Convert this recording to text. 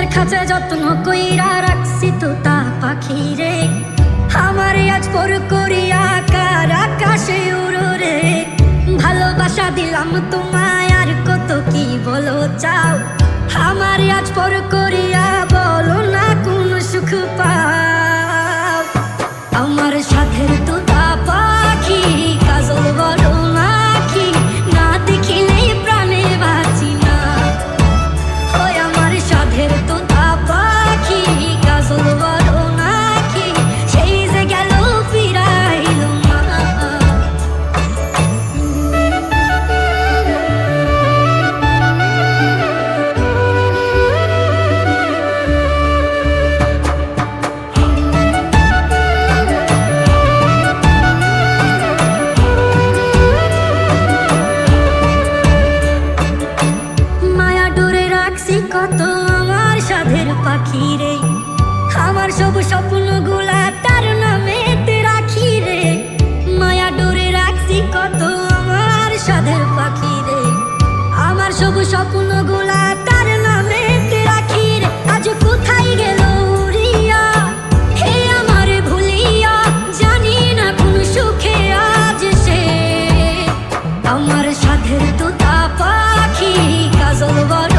মনের খাঁচে যত্ন কইরা রাখছি তোতা পাখি রে, আমার আজ পর করিয়া কার আকাশে উড়ো রে। ভালোবাসা দিলাম তোমায় আর কত কি বলো চাও, আমার আজ পর করিয়া বলো না কোন সুখ পাও। আমার সাথের তোতা পাখি কাজল বলো নাকি, না দেখিলেই প্রাণে বাঁচি না। ওই আমার সাথের তোতা পাখি কাজল বলো নাকি, সেই যে গেল ফিরাইল না। কত আমার সাধের পাখি রে, আমার সব স্বপ্নগুলা তার নামেতে রাখি রে। মায়া ডোরে রাখছি কত আমার সাধের পাখি রে, আমার সব স্বপ্নগুলা তার নামেতে রাখি রে। আজ কোথায় গেল উড়িয়া, হে আমারে ভুলিয়া, জানি না কোন সুখে আজ সে। আমার সাধের তোতা পাখি কাজল বড়